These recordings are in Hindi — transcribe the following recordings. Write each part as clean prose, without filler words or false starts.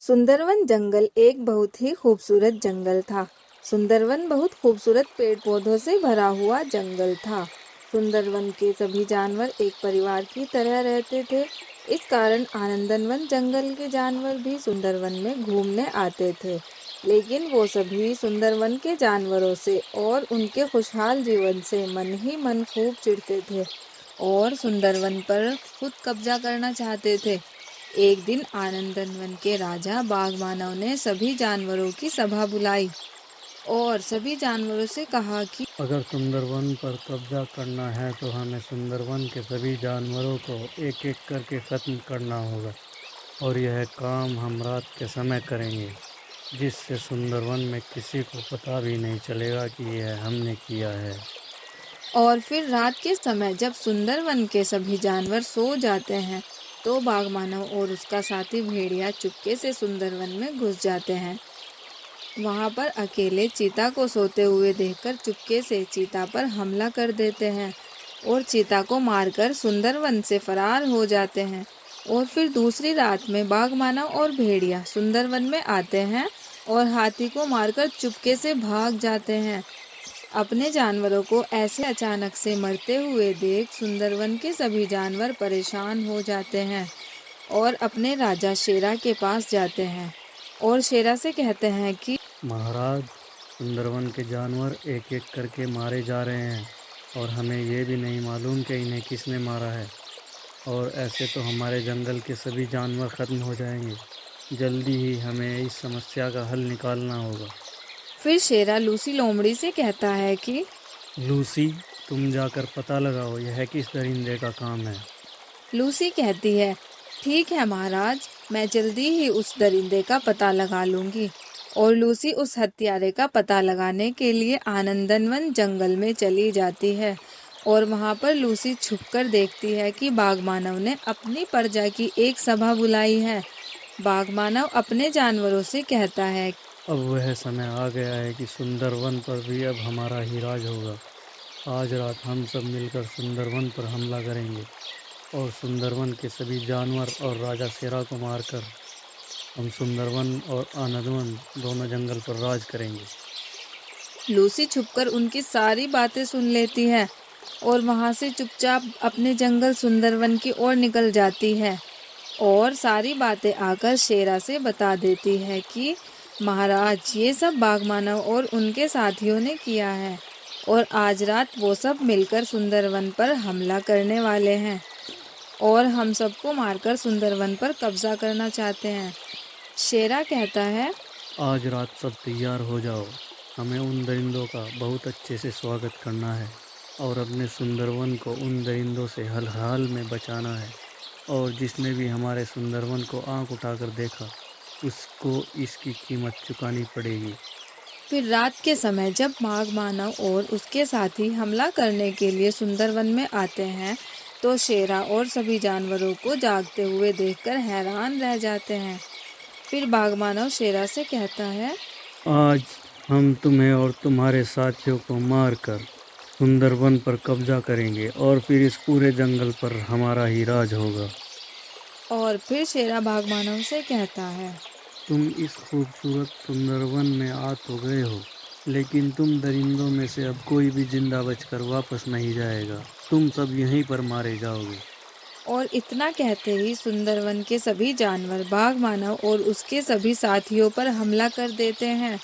सुंदरवन जंगल एक बहुत ही खूबसूरत जंगल था। सुंदरवन बहुत खूबसूरत पेड़ पौधों से भरा हुआ जंगल था। सुंदरवन के सभी जानवर एक परिवार की तरह रहते थे। इस कारण आनंदनवन जंगल के जानवर भी सुंदरवन में घूमने आते थे। लेकिन वो सभी सुंदरवन के जानवरों से और उनके खुशहाल जीवन से मन ही मन खूब चिढ़ते थे और सुंदरवन पर खुद कब्जा करना चाहते थे। एक दिन आनंदवन के राजा बाघमानव ने सभी जानवरों की सभा बुलाई और सभी जानवरों से कहा कि अगर सुंदरवन पर कब्जा करना है तो हमें सुंदरवन के सभी जानवरों को एक एक करके ख़त्म करना होगा और यह काम हम रात के समय करेंगे, जिससे सुंदरवन में किसी को पता भी नहीं चलेगा कि यह हमने किया है। और फिर रात के समय जब सुंदरवन के सभी जानवर सो जाते हैं तो बाघमानव और उसका साथी भेड़िया चुपके से सुंदरवन में घुस जाते हैं। वहां पर अकेले चीता को सोते हुए देखकर चुपके से चीता पर हमला कर देते हैं और चीता को मारकर सुंदरवन से फरार हो जाते हैं। और फिर दूसरी रात में बाघमानव और भेड़िया सुंदरवन में आते हैं और हाथी को मारकर चुपके से भाग जाते हैं। अपने जानवरों को ऐसे अचानक से मरते हुए देख सुंदरवन के सभी जानवर परेशान हो जाते हैं और अपने राजा शेरा के पास जाते हैं और शेरा से कहते हैं कि महाराज, सुंदरवन के जानवर एक एक करके मारे जा रहे हैं और हमें ये भी नहीं मालूम कि इन्हें किसने मारा है, और ऐसे तो हमारे जंगल के सभी जानवर ख़त्म हो जाएंगे। जल्दी ही हमें इस समस्या का हल निकालना होगा। फिर शेरा लूसी लोमड़ी से कहता है कि लूसी, तुम जाकर पता लगाओ यह किस दरिंदे का काम है। लूसी कहती है, ठीक है महाराज, मैं जल्दी ही उस दरिंदे का पता लगा लूंगी। और लूसी उस हत्यारे का पता लगाने के लिए आनंदनवन जंगल में चली जाती है और वहां पर लूसी छुपकर देखती है कि बाघमानव ने अपनी प्रजा की एक सभा बुलाई है। बाघमानव अपने जानवरों से कहता है, अब वह समय आ गया है कि सुंदरवन पर भी अब हमारा ही राज होगा। आज रात हम सब मिलकर सुंदरवन पर हमला करेंगे और सुंदरवन के सभी जानवर और राजा शेरा को मारकर हम सुंदरवन और आनंदवन दोनों जंगल पर राज करेंगे। लूसी छुपकर उनकी सारी बातें सुन लेती है और वहां से चुपचाप अपने जंगल सुंदरवन की ओर निकल जाती है और सारी बातें आकर शेरा से बता देती है कि महाराज, ये सब बाघमानव और उनके साथियों ने किया है और आज रात वो सब मिलकर सुंदरवन पर हमला करने वाले हैं और हम सबको मारकर सुंदरवन पर कब्जा करना चाहते हैं। शेरा कहता है, आज रात सब तैयार हो जाओ। हमें उन दरिंदों का बहुत अच्छे से स्वागत करना है और अपने सुंदरवन को उन दरिंदों से हर हाल में बचाना है, और जिसने भी हमारे सुंदरवन को आंख उठाकर देखा उसको इसकी कीमत चुकानी पड़ेगी। फिर रात के समय जब बाघमानव और उसके साथी हमला करने के लिए सुंदरवन में आते हैं तो शेरा और सभी जानवरों को जागते हुए देखकर हैरान रह जाते हैं। फिर बाघमानव शेरा से कहता है, आज हम तुम्हें और तुम्हारे साथियों को मारकर सुंदरवन पर कब्जा करेंगे और फिर इस पूरे जंगल पर हमारा ही राज होगा। और फिर शेरा बाघमानव से कहता है, तुम इस खूबसूरत सुंदरवन में आ तो गए हो, लेकिन तुम दरिंदों में से अब कोई भी जिंदा बचकर वापस नहीं जाएगा। तुम सब यहीं पर मारे जाओगे। और इतना कहते ही सुंदरवन के सभी जानवर बाघमानव और उसके सभी साथियों पर हमला कर देते हैं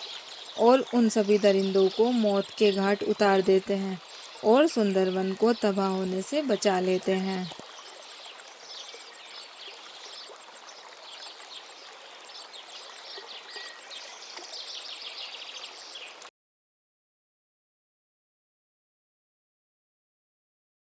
और उन सभी दरिंदों को मौत के घाट उतार देते हैं और सुंदरवन को तबाह होने से बचा लेते हैं।